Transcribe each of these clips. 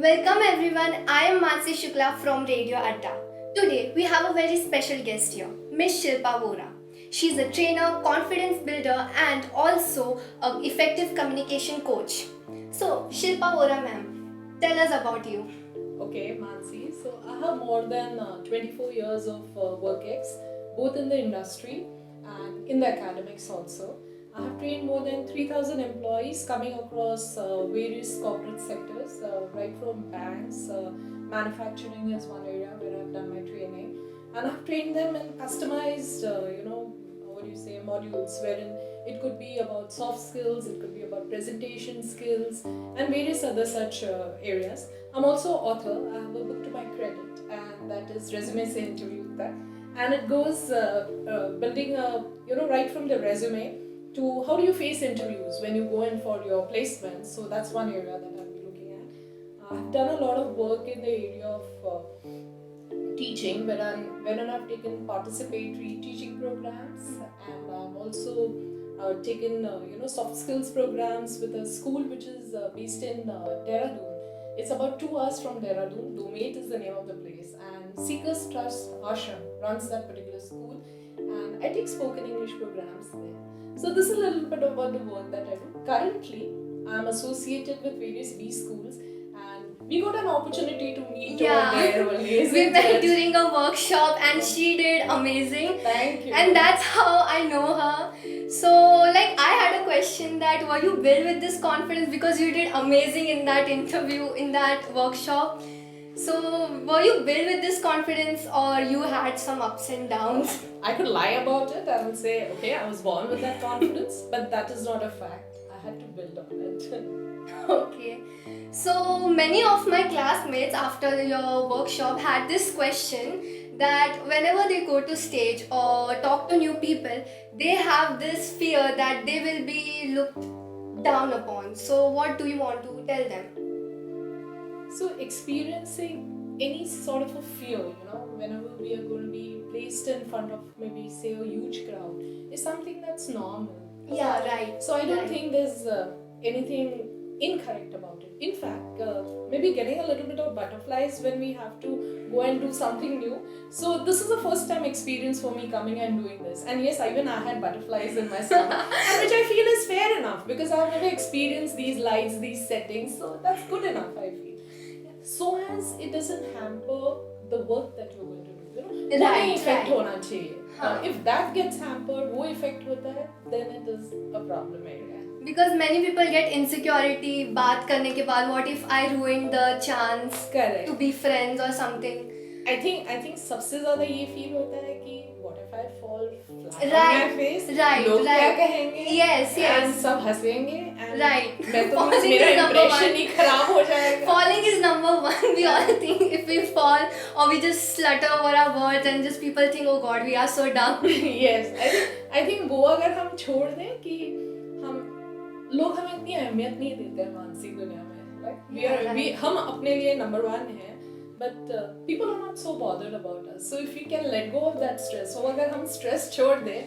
Welcome everyone, I am Mansi Shukla from Radio Adda. Today we have a very special guest here, Miss Shilpa Vora. She is a trainer, confidence builder and also an effective communication coach. So Shilpa Vora ma'am, tell us about you. Okay, Mansi. So I have more than 24 years of work ex, both in the industry and in the academics also. I have trained more than 3,000 employees coming across various corporate sectors, right from banks, manufacturing is one area where I've done my training, and I've trained them in customized, modules wherein it could be about soft skills, it could be about presentation skills, and various other such areas. I'm also author. I have a book to my credit, and that is Resume Se Interview That, and it goes building a right from the resume to how do you face interviews when you go in for your placements. So that's one area that I'll be looking at. I've done a lot of work in the area of teaching, when I've taken participatory teaching programs, and I've also taken soft skills programs with a school which is based in Dehradun. It's about 2 hours from Dehradun. Domet is the name of the place, and Seekers Trust Ashram runs that particular school, and I take spoken English programs there. So this is a little bit about the work that I do. Currently, I'm associated with various B schools, and we got an opportunity to meet over there only. We met during a workshop and she did amazing. Thank you. And that's how I know her. So I had a question that were you built with this confidence because you did amazing in that interview, in that workshop. So were you built with this confidence or you had some ups and downs? I could lie about it. I would say, okay, I was born with that confidence, but that is not a fact. I had to build on it. Okay. So many of my classmates after your workshop had this question that whenever they go to stage or talk to new people, they have this fear that they will be looked down upon. So what do you want to tell them? So experiencing any sort of a fear, whenever we are going to be placed in front of maybe say a huge crowd, is something that's normal. Yeah, right. So I don't think there's anything incorrect about it. In fact, maybe getting a little bit of butterflies when we have to go and do something new. So this is the first time experience for me coming and doing this. And yes, even I had butterflies in my stomach, and which I feel is fair enough because I've never experienced these lights, these settings. So that's good enough, I feel. So as it doesn't hamper the work that you're going to do. Right, effect right. होना चाहिए. If that gets hampered, वो effect होता है, then it is a problem area. Because many people get insecurity बात करने के बाद what if I ruin the chance Correct. to be friends or something. I think सबसे ज़्यादा ये feel होता है कि what if I fall flat on Right, my face? right, लोग क्या right. कहेंगे? Yes, yes. And सब हंसेंगे. And Right. मैं तो Falling मेरा is number impression one. ही खराब हो जाएगा. Falling is number one. We all think if we fall or we just slutter over our words and just people think, oh God, we are so dumb. Yes, I think वो अगर हम छोड़ दें कि लोग हमें इतनी अहमियत नहीं देते हैं मानसिक दुनिया में. We हम अपने लिए number 1 हैं, but people are not so bothered about us. So if we can let go of that stress, so अगर हम stress छोड़ दें,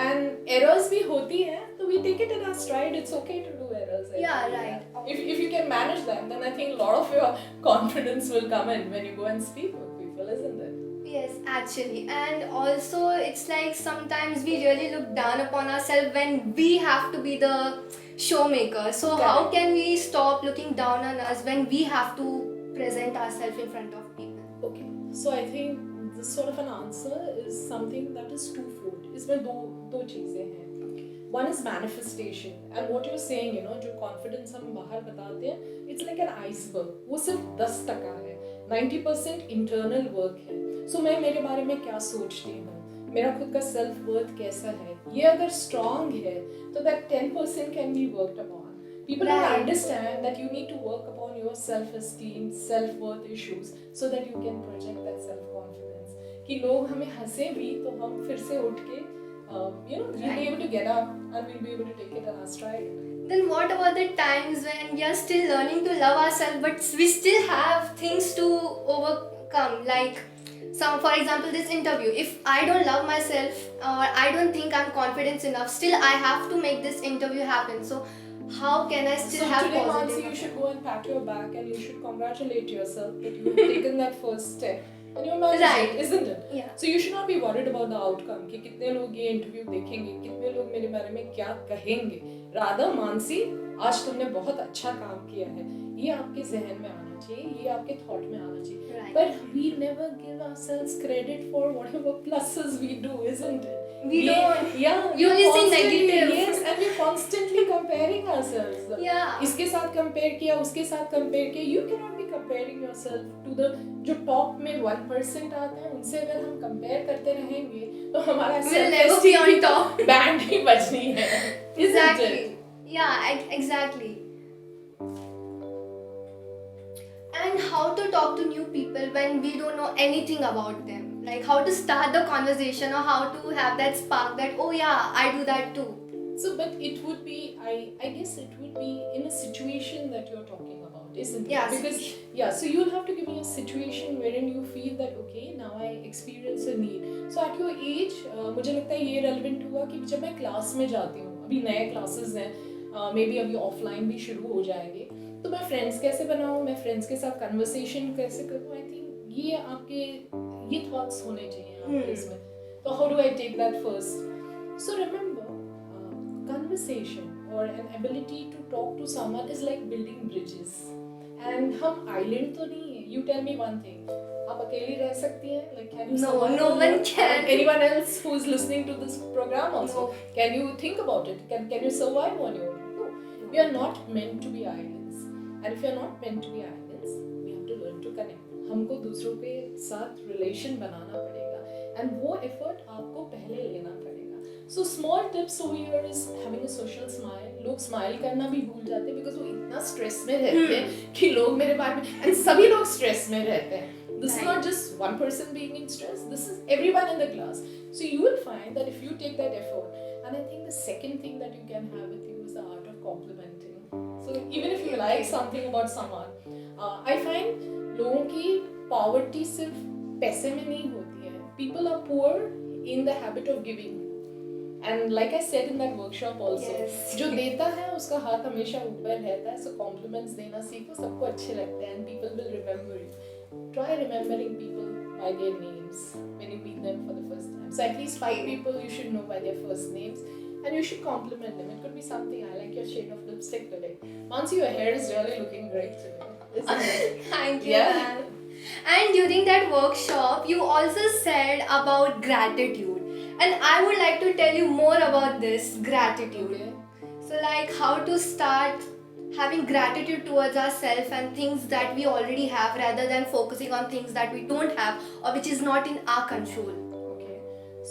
and errors भी होती हैं, तो we take it in our stride. It's okay to do errors. Yeah, right. If you can manage that, then I think a lot of your confidence will come in when you go and speak with people, isn't it? Yes, actually. And also it's like sometimes we really look down upon ourselves when we have to be the showmaker. So Correct. how can we stop looking down on us when we have to present ourselves in front of people? Okay, so I think this sort of an answer is something that is twofold. इसमें दो चीजें हैं. One is manifestation, and what you're saying, जो confidence हम बाहर बताते हैं, it's like an iceberg. वो सिर्फ 10% है. 90% internal work है. So मैं मेरे बारे में क्या सोचती हूँ, मेरा खुद का self worth कैसा है, ये अगर strong है, तो that 10% can be worked upon. People don't understand that you need to work upon your self-esteem, self-worth issues so that you can project that self-confidence. कि लोग हमें हंसे भी तो हम फिर से उठ के, we'll be able to get up and we'll be able to take it in our stride. Then what about the times when we are still learning to love ourselves but we still have things to overcome? Like for example, this interview. If I don't love myself or I don't think I'm confident enough, still I have to make this interview happen. So how can I still have today, positive? Mansi, you should go and pat your back and you should congratulate yourself that you have taken that first step and you managed Right. it, isn't it? Yeah. So you should not be worried about the outcome कि कितने लोग ये interview देखेंगे, कितने लोग मेरे बारे में क्या कहेंगे. Rather मानसी, आज तुमने बहुत अच्छा काम किया है. ये आपके जहन में आना चाहिए, ये आपके थॉट में आना चाहिए. Right. But we never give ourselves credit for whatever pluses we do, isn't it? We don't. Yeah. You only see constantly- negative. Yes, and we're constantly comparing ourselves. Yeah. इसके साथ compare किया, उसके साथ compare किया. You cannot be comparing yourself to the जो top में 1% आते हैं, उनसे अगर हम compare करते रहेंगे, तो हमारा We'll never be on top. Band ही बजनी है. Isn't Exactly. it? Yeah, exactly. And how to talk to new people when we don't know anything about them. Like how to start the conversation or how to have that spark that, oh yeah, I do that too. So, but it would be, I guess it would be in a situation that you're talking about, isn't it? Yeah, Because, yeah, so you'll have to give me a situation wherein you feel that, okay, now I experience a need. So, at your age, मुझे लगता है ये relevant हुआ कि जब मैं class में जाती हूँ, अभी नए क्लासेस हैं, मे बी अभी ऑफलाइन भी शुरू हो जाएंगे, तो मैं फ्रेंड्स कैसे बनाऊँ, मैं फ्रेंड्स के साथ कन्वर्सेशन कैसे करूँ, आई थिंक ये आपके ये थॉट्स होने चाहिए आपके इसमें. तो how do I take that first? So remember, conversation or an ability to talk to someone is like building bridges. And हम island तो नहीं है. You tell me one thing. आप अकेली रह सकती हैं? Like can you No, survive no alone? one can. And anyone else who is listening to this program also? No. Can you think about it? Can you survive on your own? No. We are not meant to be islands. And if we are not meant to be islands, we have to learn to connect. हमको दूसरों के साथ relation बनाना पड़ेगा. And वो effort आपको पहले लेना पड़ेगा. So small tips over here is having a social smile. लोग smile करना भी भूल जाते हैं because वो इतना stress में रहते हैं कि लोग मेरे बारे में, and सभी लोग stress में रहते हैं. This is not just one person being in stress. This is everyone in the class. So you will find that if you take that effort, and I think the second thing that you can have with you is the art of complimenting. So even if you like something about someone, I find लोगों की poverty सिर्फ पैसे में नहीं होती है. People are poor in the habit of giving. And like I said in that workshop also, Yes. जो देता है उसका हाथ हमेशा ऊपर रहता है. So compliments देना सीखो, सबको अच्छे लगते हैं and people will remember you. Try remembering people by their names when you meet them for the first time. So at least 5 people you should know by their first names and you should compliment them. It could be something, I like your shade of lipstick today. Mansi, your hair is really looking great today. Isn't it? Thank you, Yeah. ma'am. And during that workshop, you also said about gratitude. And I would like to tell you more about this gratitude. Okay. So, like, how to start having gratitude towards ourselves and things that we already have rather than focusing on things that we don't have or which is not in our control. Okay.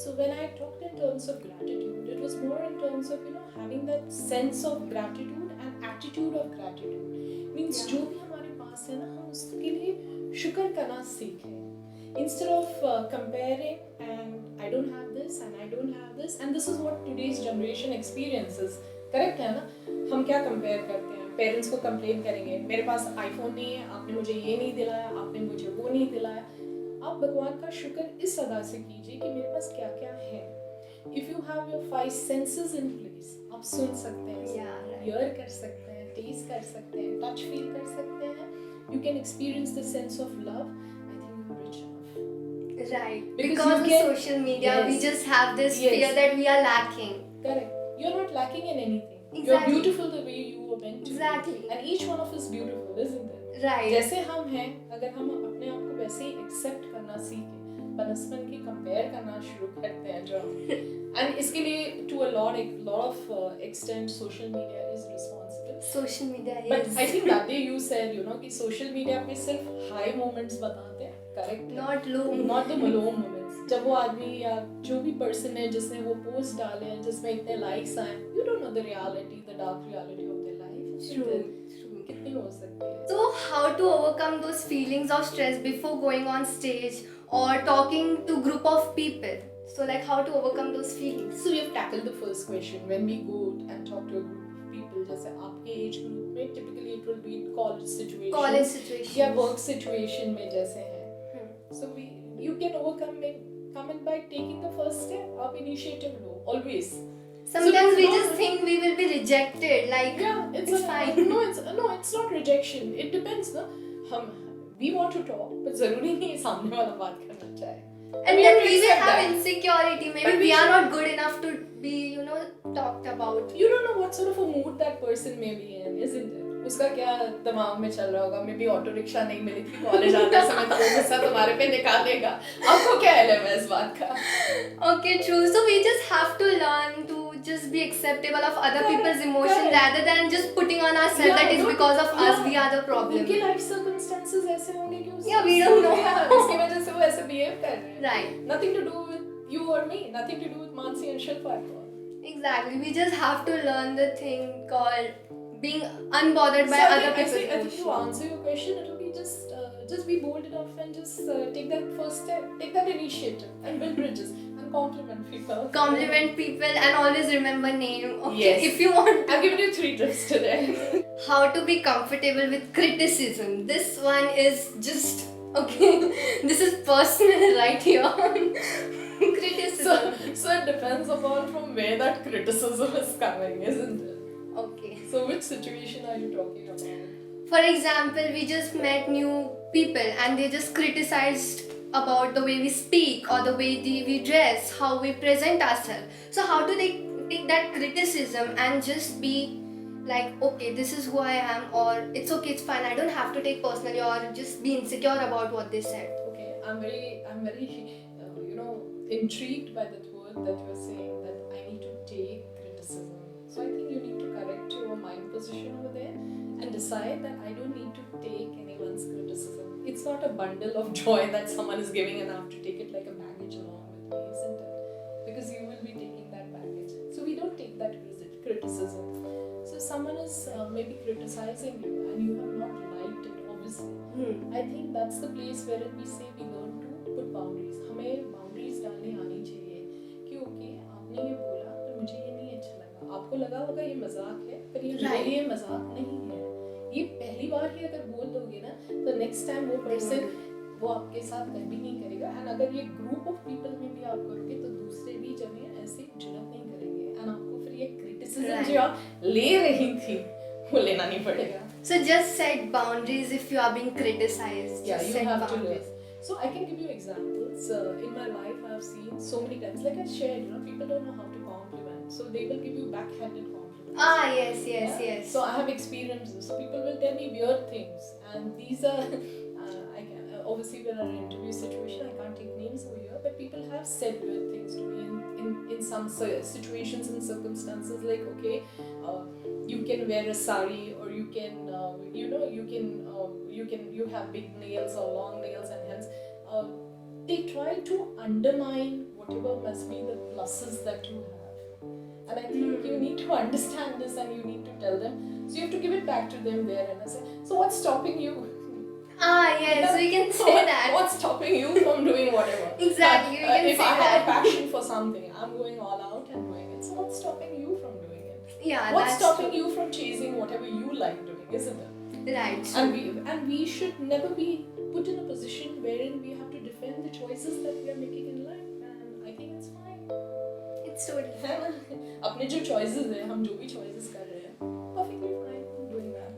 So when I talked in terms of gratitude, it was more in terms of, having that sense of gratitude and attitude of gratitude. Means Yeah. जो भी हमारे पास है ना, हम उसके लिए शुक्र करना सीखें. Instead of comparing and I don't have this and I don't have this, and this is what today's generation experiences. Correct है ना? हम क्या compare करते हैं? Parents को complain करेंगे, मेरे पास iPhone नहीं है, आपने मुझे ये नहीं दिलाया, आपने मुझे वो नहीं दिलाया. आप भगवान का शुक्र इस अदा से कीजिए कि मेरे पास क्या क्या है. If you have your 5 senses in place, आप सुन सकते हैं, Yeah, right. hear कर सकते हैं, taste कर सकते हैं, touch feel कर सकते हैं. You can experience the sense of love. I think you're rich enough. Right. Because Because you of can- social media, we Yes. just have this Yes. fear that we are lacking. Correct. You're not lacking in anything. You're Exactly. beautiful the way you were meant to Exactly. be. And each one of us beautiful, isn't it? Right. जैसे हम हैं, अगर हम अपने आप को वैसे ही accept करना सीखें, बनस्पन की कंपेयर करना शुरू करते हैं जो हम, and इसके लिए to a lot of extent social media is responsible. Social media But is I think that day you said, कि social media पे सिर्फ high moments बताते हैं, correct? not low. Not the low moments. जब वो आदमी या जो भी person है जिसने वो post डाले हैं जिसमें इतने likes आए, you don't know the reality, the dark reality of their life. True. कितनी हो सकती है? So, how to overcome those feelings of stress before going on stage or talking to group of people? So, like, how to overcome those feelings? So we have tackled the first question when we go and talk to a group of people. जैसे आपके age group में typically it will be college situation. College situation. या work situation में जैसे हैं. So you can overcome it by taking the first step. आप initiative low always. Sometimes we no, just think we will be rejected. Like, yeah, it's fine. no, it's not rejection. It depends, no. We want to talk, but जरूरी नहीं है सामने वाला बात करना चाहे. And we then have to we will accept have that. insecurity. Maybe But we we are should- not good enough to be, talked about. You don't know what sort of a mood that person may be in, isn't it? उसका क्या दिमाग में चल रहा होगा. Maybe auto rickshaw नहीं मिली थी college आते समय तो वो गुस्सा तुम्हारे पे निकालेगा. आपको क्या इल्म है इस बात का? Okay, true. So we just have to learn to just be acceptable of other Correct, people's emotion correct. rather than just putting on ourselves Yeah, that it's don't- because of us yeah. we are the problem. उनके life circumstances ऐसे होंगे कि उस- Yeah, we don't know. Yeah, उसकी वजह से वो ऐसे behave कर रहे हैं. Right. Nothing to do with you or me. Nothing to do with Mansi and Shilpa at all. Exactly. We just have to learn the thing called being unbothered by So other I people's think to emotions. answer your question, it will be just be bold enough and just take that first step, take that initiative and build bridges and compliment people. Compliment people and always remember name. Okay, Yes. if you want I've given you 3 tips today. how to be comfortable with criticism. This one is just okay. This is personal right here. Criticism. So it depends upon from where that criticism is coming, isn't it? Okay. So which situation are you talking about? For example, we just met new people and they just criticized about the way we speak or the way we dress, how we present ourselves. So how do they take that criticism and just be like, okay, this is who I am, or it's okay, it's fine, I don't have to take personally, or just be insecure about what they said. Okay, I'm very intrigued by that word that you're saying that I need to take criticism. So I think you need to correct your mind position over there and decide that I don't need to take anyone's criticism. It's not a bundle of joy that someone is giving and I have to take it like a baggage along with me, isn't it? Because you will be taking that baggage. So we don't take that criticism. So if someone is maybe criticizing you and you have not liked it, obviously, I think that's the place wherein we say we learn to put boundaries. हमें boundaries डालने आनी चाहिए कि okay, आपने ये बोला पर मुझे ये नहीं अच्छा लगा. आपको लगा होगा ये मजाक है पर ये मेरे लिए मजाक नहीं है. ये पहली बार ही अगर बोल दोगे ना तो नेक्स्ट टाइम वो पर्सन वो आपके साथ कभी नहीं करेगा. एंड अगर ये ग्रुप ऑफ पीपल में भी आप करोगे तो दूसरे भी जगह ऐसे जुड़त नहीं करेंगे एंड आपको फिर ये क्रिटिसिज्म जो आप ले रही थी वो लेना नहीं पड़ेगा. So just set boundaries if you are being criticized. Yeah, Just you set have boundaries. to learn. So I can give you examples. In my life, I have seen so many times. Like I shared, people don't know how to compliment, so they will give you backhanded compliments. Ah, yes, yes, Yeah? yes. So I have experienced this. So people will tell me weird things, and these are I can obviously we're in an interview situation. I can't take names over here, but people have said weird things to me in some situations and circumstances. Like okay, you can wear a sari, or you can you have big nails or long nails, and hence they try to undermine whatever must be the pluses that you have. And I think you need to understand this and you need to tell them. So you have to give it back to them there and I say, so what's stopping you? Ah, yes, we can say that. What's stopping you from doing whatever? Exactly, we can if say I have that. a passion for something, I'm going all out and doing it. So what's stopping you from doing it? Yeah, What's that's stopping true. you from chasing whatever you like doing, isn't it? Right. And we should never be put in a position wherein we have to defend the choices that we are making in life, and I think it's fine. It's totally है ना? अपने जो choices हैं, हम जो भी choices कर रहे हैं, perfectly fine doing that.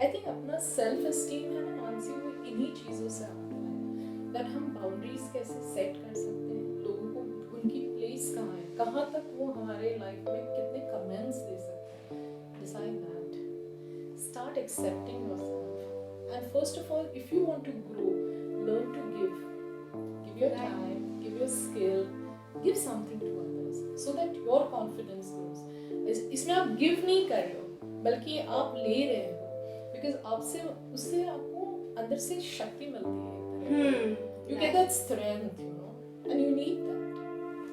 I think अपना self esteem है ना मानसी वो इन्हीं चीजों से आता है. That हम boundaries कैसे set कर सकते हैं, लोगों को उनकी place कहाँ है, कहाँ तक वो हमारे life में कितने comments दे सकते हैं. Decide that. Start accepting yourself, and first of all, if you want to grow, learn to give your time, give your skill, give something to others so that your confidence grows. इसमें आप give नहीं कर रहे हो बल्कि आप ले रहे हो because आपसे उससे आपको अंदर से शक्ति मिलती है. You get that strength, and you need that.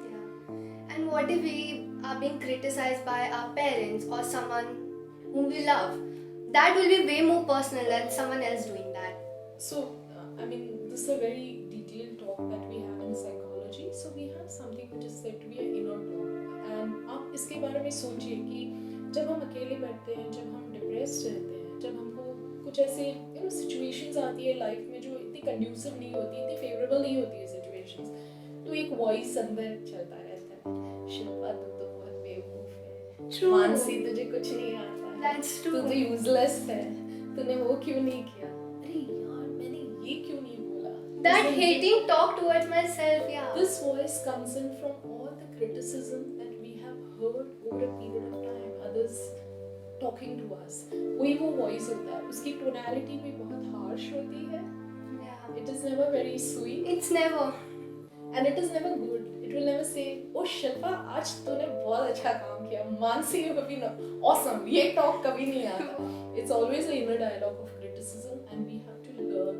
Yeah. And what if we are being criticized by our parents or someone whom we love? That will be way more personal than someone else doing that. So, this is a very detailed talk that we have in psychology. So, we have something which is said to be an inner talk. And आप इसके बारे में सोचिए कि जब हम अकेले बैठते हैं, जब हम डिप्रेस्ड रहते हैं, जब हमको कुछ ऐसे सिचुएशंस आती है लाइफ में जो इतनी कंड्यूसिव नहीं होती, इतनी फेवरेबल नहीं होती है सिचुएशंस, तो एक वॉइस अंदर चलता रहता है, शिल्पा तुम तो बहुत बेवकूफ़ है, True. मानसी तुझे कुछ नहीं आता है, That's तू true. तो यूजलेस है, तूने वो क्यों नहीं किया, अरे यार मैंने ये क्यों नहीं बोला. That इसलिए hating talk towards myself, yeah. this voice comes in from all the criticism that we have heard over a period of time, others talking to us. कोई वो voice होता है, उसकी tonality भी बहुत harsh होती है. Yeah. It is never very sweet. It's never. And it is never good. It will never say, "Oh Shilpa, आज तूने बहुत अच्छा काम किया." Mansi you have been awesome. ये talk कभी नहीं आता. It's always an inner dialogue of criticism, and we have to learn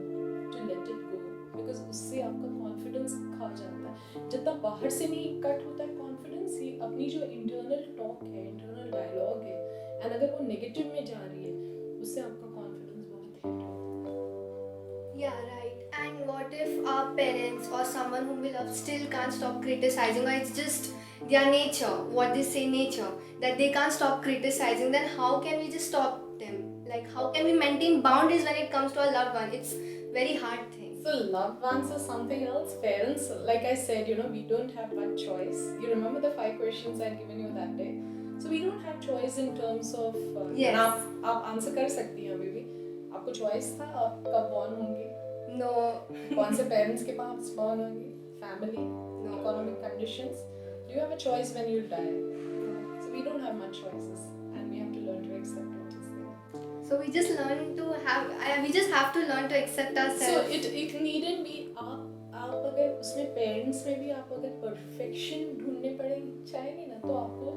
to let it go, because उससे आपका confidence खा जाता है. जितना बाहर से नहीं cut होता है confidence, ये अपनी जो internal talk है, internal dialogue है, and अगर वो negative में जा रही है, उससे आपका confidence बहुत hit होता है. Yeah, right. And what if our parents or someone whom we love still can't stop criticizing, or it's just their nature, what they say nature, that they can't stop criticizing, then how can we just stop them? Like, how can we maintain boundaries when it comes to our loved one? It's very hard thing. So loved ones are something else. Parents, like I said, we don't have much choice. You remember the 5 questions I'd given you that day? So we don't have choice in terms of Yes. आप answer कर सकती हैं अभी भी. आपको choice था आप कब born होंगे, No. कौन से parents के पास born होंगे, family, No. economic conditions. Do you have a choice when you die? So we don't have much choices, and we have to learn to accept what is there. So we just learn to have. We just have to learn to accept So ourselves. it needn't be आप अगर उसमें parents में भी आप अगर perfection ढूंढने चाहेंगे ना, तो आपको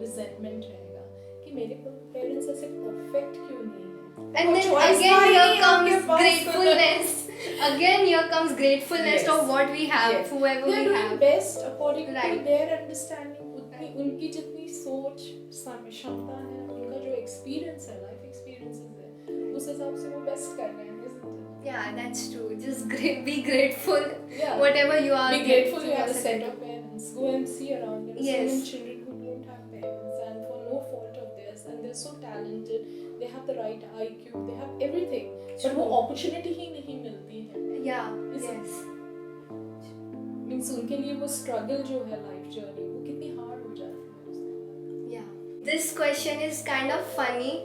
रिजेंटमेंट रहेगा कि मेरे पेरेंट्स ऐसे परफेक्ट क्यों नहीं है. And then choice again था ही here नहीं comes आपके पास. gratefulness. Again here comes gratefulness Yes. of what we have, Yes. whoever They are we doing have. best according to Right. their understanding. उनकी जितनी सोच क्षमता है, उनका जो एक्सपीरियंस है, लाइफ एक्सपीरियंसेस है, उस हिसाब से वो बेस्ट कर रहे हैं, isn't it? Yeah, that's true. Just be grateful. Yeah. Whatever you are. Be grateful you have a yourself. set of parents. Go and see around. There are Yes. so many children who don't have parents, and for no fault of theirs, and they're so talented. They have the right IQ. They have everything. But वो opportunity ही नहीं मिलती है. Yeah. Is it? Yes. Means उनके लिए वो struggle जो है life journey, वो कितनी hard हो जाती है उसके बाद. Yeah. This question is kind of funny,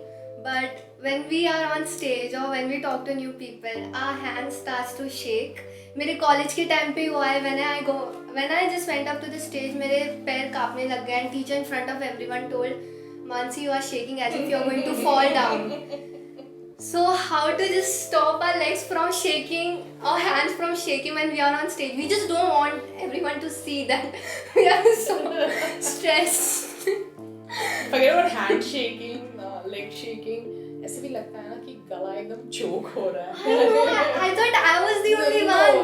but when we are on stage or when we talk to new people, our hands starts to shake. मेरे कॉलेज के टाइम पे हुआ है. When I just went up to the stage, मेरे पैर कांपने लग गए, and teacher in front of everyone told, Mansi, you are shaking as if you are going to fall down. So how to just stop our legs from shaking, our hands from shaking when we are on stage? We just don't want everyone to see that we are so stressed. Forget about hand shaking, leg shaking. ऐसे भी लगता है ना कि गला एकदम choke हो रहा है. I know, I thought I was the only one.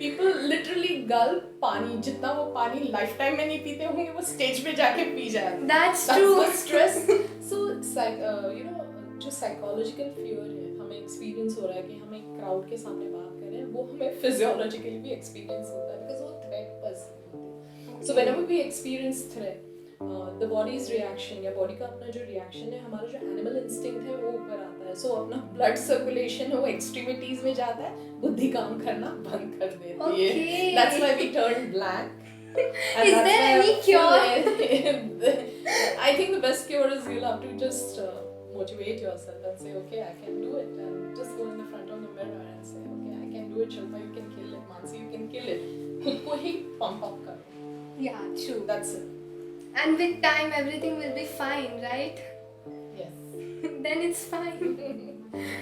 People literally gulp पानी, जितना वो पानी lifetime में नहीं पीते होंगे, वो stage पे जाके पी जाए. That's That's true. the stress. So जो psychological fear है, हमें experience हो रहा है कि हम एक crowd के सामने बात कर रहे हैं, वो हमें physiologically भी experience होता है, because वो threat person होती है. So whenever we experience threat, the body's reaction या body का अपना जो reaction है, हमारा जो animal instinct है वो ऊपर आता है. So अपना blood circulation है वो extremities में जाता है, बुद्धि काम करना बंद कर देती है. Okay. That's why we turn black. And Is that's there why any cure? I think the best cure is you'll have to just motivate yourself and say, okay, I can do it, and just go in the front of the mirror and say, okay, I can do it. Shilpa, you can kill it. Mansi, you can kill it. खुद को ही pump up करो. Yeah, true. That's it. And with time, everything will be fine, right? Yes. Then it's fine.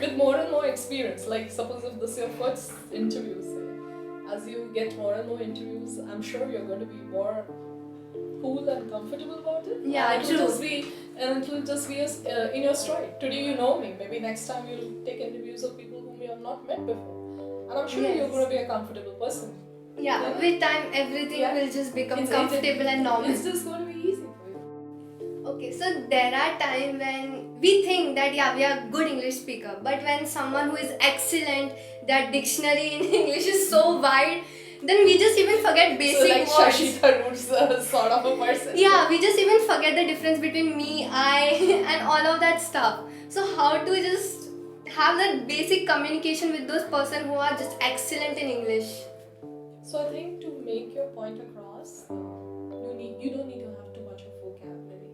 With more and more experience, like suppose if this is your first interview, say, as you get more and more interviews, I'm sure you're going to be more cool and comfortable about it. Yeah, and true. it'll just be in your stride. Today you know me. Maybe next time you'll take interviews of people whom you have not met before, and I'm sure Yes. you're going to be a comfortable person. Yeah, Yeah. with time, everything Yeah. will just become It's- comfortable and normal. It's just going to be easy for you. Okay, so there are times when we think that we are good English speaker, but when someone who is excellent, their dictionary in English is so wide, then we just even forget basic So like words. Shashi Tharoor's sort of a person. Yeah, we just even forget the difference between me, I, and all of that stuff. So how to just have that basic communication with those person who are just excellent in English? So I think to make your point across, you don't need to have too much of vocabulary.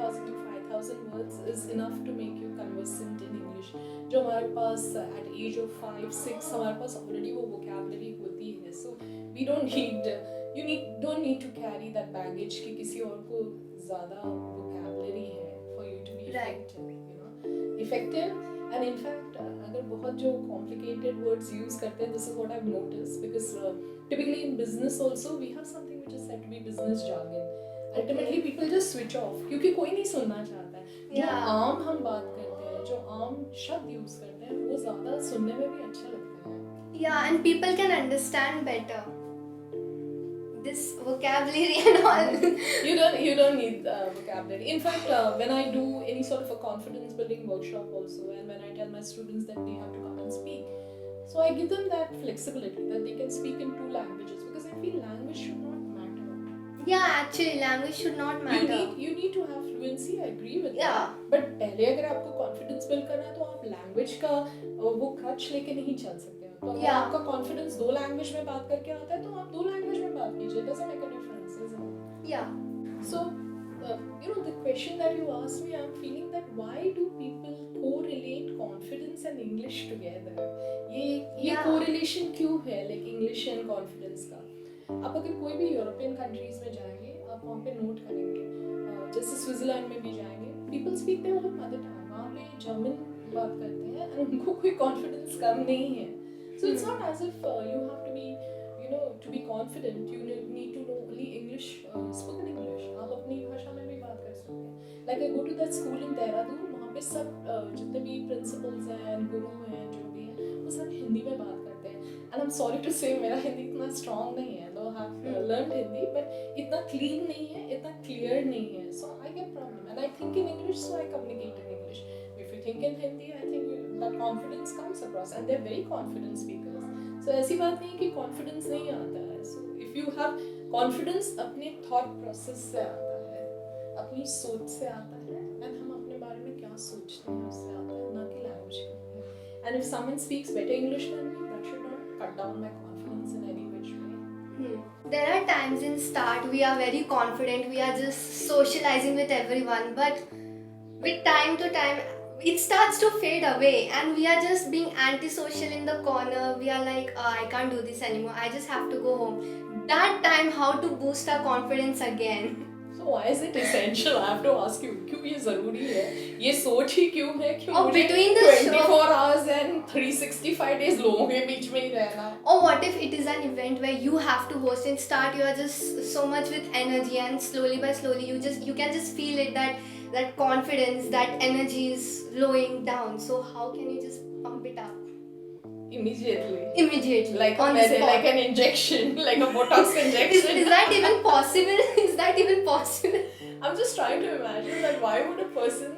3,000 to 5,000 words is enough to make you conversant in English. जो हमारे पास at age of 5-6 हमारे पास already वो vocabulary होती है. So we don't need to carry that baggage कि किसी और को ज़्यादा vocabulary है for you to be effective. Effective. And in fact, अगर बहुत जो complicated words use करते हैं, this is what I've noticed, because typically in business also we have something which is said to be business jargon. Ultimately people just switch off क्योंकि कोई नहीं सुनना चाहता है. जो आम हम बात करते हैं, जो आम शब्द use करते हैं, वो ज़्यादा सुनने में भी अच्छा लगता है. Yeah, and people can understand better this vocabulary and all. You don't need vocabulary. In fact, when I do any sort of a confidence building workshop also, and when I tell my students that they have to come and speak, so I give them that flexibility that they can speak in 2 languages, because I feel language should not matter. Yeah, actually language should not matter. You need to have fluency. I agree with Yeah. that. But पहले अगर आपको confidence build करना है तो आप language का वो crutch लेके नहीं चल सकते. तो अगर आपका confidence 2 language में बात करके आता है तो आप 2 language में बात कीजिए. It doesn't make a difference, isn't it? Yeah. So, the question that you asked me, I'm feeling that why do people correlate confidence and English together? ये correlation क्यों है, like English and confidence का? आप अगर कोई भी European countries में जाएंगे, आप वहाँ पे नोट करेंगे, जैसे स्विट्जरलैंड में भी जाएंगे, people speak their own mother tongue. वहाँ पे जर्मन बात करते हैं और उनको कोई कॉन्फिडेंस कम नहीं है. So it's not as if you have to be, to be confident, you need to know only English, spoken English. आप अपनी भाषा में भी बात कर सकते हैं. Like I go to that school in Dehradun, वहाँ पे सब जितने भी principals हैं, गुरु हैं, जो भी हैं, वो सब हिंदी में बात करते हैं. And I'm sorry to say, मेरा हिंदी इतना strong नहीं है. Though I have learned Hindi, but इतना clean नहीं है, इतना clear नहीं है. So I get problem. And I think in English, so I communicate in English. If you think in Hindi, I think that confidence comes across, and they're very confident speakers. So ऐसी बात नहीं कि confidence नहीं आता है. So if you have confidence, अपने thought process से आता है, अपनी सोच से आता है, and हम अपने बारे में क्या सोचते हैं उससे आता है, ना कि language के. And if someone speaks better English than me, that should not cut down my confidence in any which way. There are times in start we are very confident, we are just socializing with everyone, but with time to time it starts to fade away and we are just being antisocial in the corner. We are like, I can't do this anymore, I just have to go home. That time, how to boost our confidence again? So why is it essential? I have to ask you, क्यों ये ज़रूरी है? ये सोच ही क्यों है कि or मुझे between the 24 hours and 365 days लोगों के बीच में ही रहना? Or what if it is an event where you have to host? In start you are just so much with energy, and slowly by slowly you can just feel it, that confidence, that energy is slowing down. So how can you just pump it up? Immediately. Like on the spot. like an injection, like a Botox injection. Is that even possible? Is that even possible? I'm just trying to imagine that why would a person,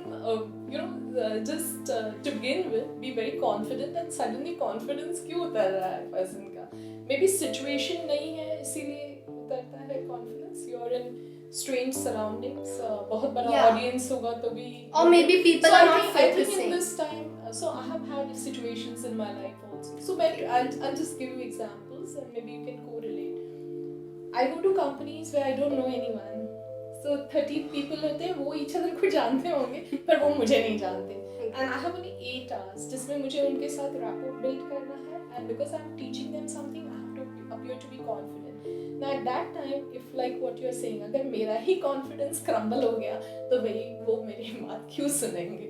just to begin with, be very confident and suddenly confidence क्यों उतर रहा है person का? Maybe situation नहीं है इसीलिए उतरता है confidence. You're in strange surroundings, बहुत बड़ा audience होगा तो भी. Or maybe people are not focusing. I think in this time, so I have had situations in my life also. So I'll just give you examples and maybe you can correlate. I go to companies where I don't know anyone. So 13 people होते हैं, वो each other को जानते होंगे, पर वो मुझे नहीं जानते. And I have only 8 hours जिसमें मुझे उनके साथ rapport build करना है. And because I'm teaching them something, I have to appear to be confident. Now at that time, if like what you're saying, अगर मेरा ही confidence crumble हो गया, तो भाई वो मेरी बात क्यों सुनेंगे?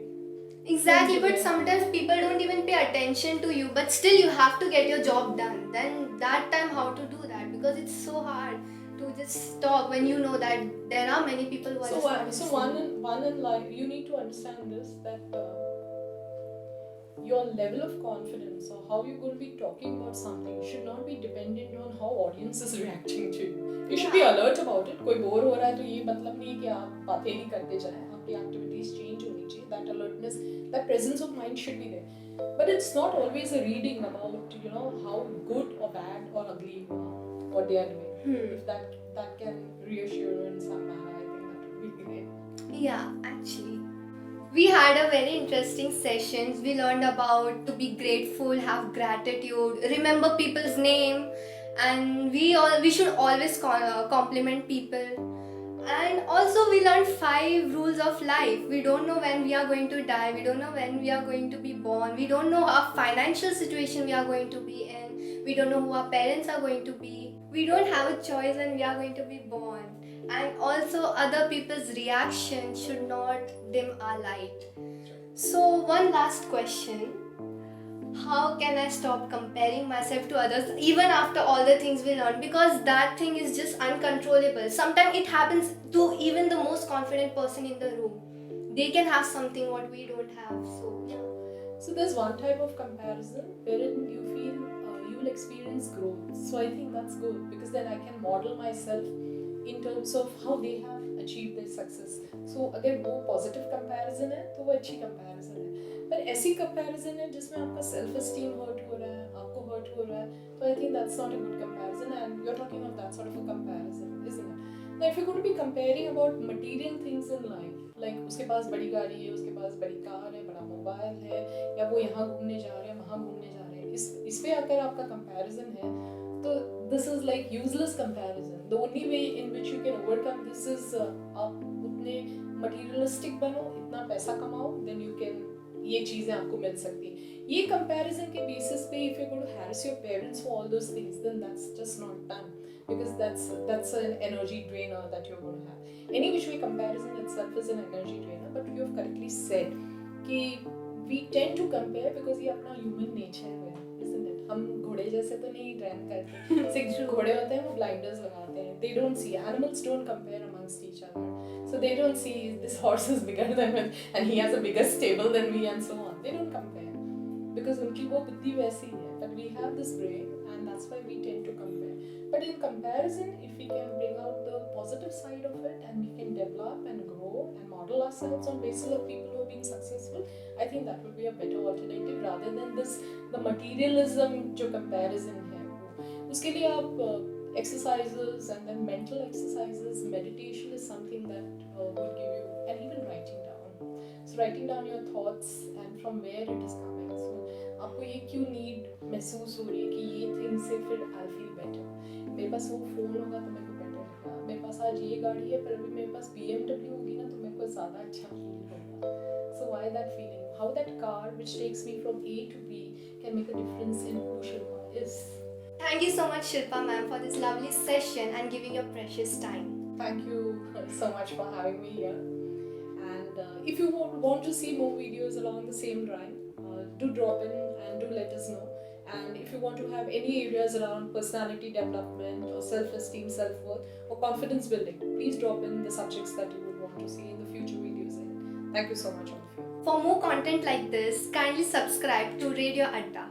Exactly, but sometimes people don't even pay attention to you, but still you have to get your job done. Then that time, how to do that? Because it's so hard to just talk when you know that there are many people who are just not listening. one in life, you need to understand this, that your level of confidence or how you're going to be talking about something should not be dependent on how audience is reacting to you. You should be alert about it. कोई bore हो रहा है तो ये मतलब नहीं कि आप बातें नहीं करते जाएं. आपकी activities change होनी चाहिए. That alertness, that presence of mind should be there. But it's not always a reading about how good or bad or ugly you are, what they are doing. If that can reassure you in some manner, I think that would be great. Yeah, actually. We had a very interesting sessions. We learned about to be grateful, have gratitude, remember people's name, and we should always compliment people. And also, we learned 5 rules of life. We don't know when we are going to die. We don't know when we are going to be born. We don't know our financial situation we are going to be in. We don't know who our parents are going to be. We don't have a choice when we are going to be born. And also, other people's reaction should not dim our light. So, one last question: how can I stop comparing myself to others even after all the things we learn? Because that thing is just uncontrollable. Sometimes it happens to even the most confident person in the room. They can have something what we don't have. So, yeah. So there's one type of comparison wherein you feel you will experience growth. So I think that's good because then I can model myself in terms of how they have achieved their success. So अगर वो positive comparison है तो वो अच्छी comparison है. पर ऐसी comparison है जिसमें आपका self esteem hurt हो रहा है, आपको hurt हो रहा है, तो I think that's not a good comparison and you're talking of that sort of a comparison, isn't it? Now if you're going to be comparing about material things in life, like उसके पास बड़ी गाड़ी है, उसके पास बड़ी car है, बड़ा mobile है, या वो यहाँ घूमने जा रहे हैं, वहाँ घूमने जा रहे हैं, इस पे अगर आपका comparison है, तो this is like useless comparison. The only way in which you can overcome this is आप उतने materialistic बनो, इतना पैसा कमाओ, then you can ये चीजें आपको मिल सकती हैं. ये comparison के basis पे if you're going to harass your parents for all those things, then that's just not done because that's an energy drainer that you're going to have. Any which way comparison itself is an energy drainer, but you have correctly said कि we tend to compare because ये अपना human nature है, isn't it? हम घोड़े जैसे तो नहीं run करते. सिर्फ घोड़े होते हैं वो blinders लगाते हैं. They don't see. Animals don't compare amongst each other. So they don't see this horse is bigger than me and he has a bigger stable than me and so on. They don't compare because उनकी वो बुद्धि वैसी है. But we have this brain and that's why we tend to compare. But in comparison, if we can bring out the positive side of it and we can develop and grow and model ourselves on basis of people who are being successful, I think that would be a better alternative rather than this the materialism जो comparison है. उसके लिए आप exercises and then mental exercises, meditation is something that would give you, and even writing down. So writing down your thoughts and from where it is coming. So आपको ये क्यों need महसूस हो रही है कि ये thing से फिर I'll feel better. मेरे पास वो phone होगा तो मेरे को better लगेगा. मेरे पास आज ये गाड़ी है पर अभी मेरे पास BMW होगी ना तो मेरे को ज़्यादा अच्छा feel होगा. So why that feeling? How that car which takes me from A to B can make a difference in who Shilpa is. Thank you so much, Shilpa ma'am, for this lovely session and giving your precious time. Thank you so much for having me here. And if you want to see more videos along the same line, do drop in and do let us know. And if you want to have any areas around personality development or self-esteem, self-worth or confidence building, please drop in the subjects that you would want to see in the future videos. And thank you so much all of you. For more content like this, kindly subscribe to Radio Adda.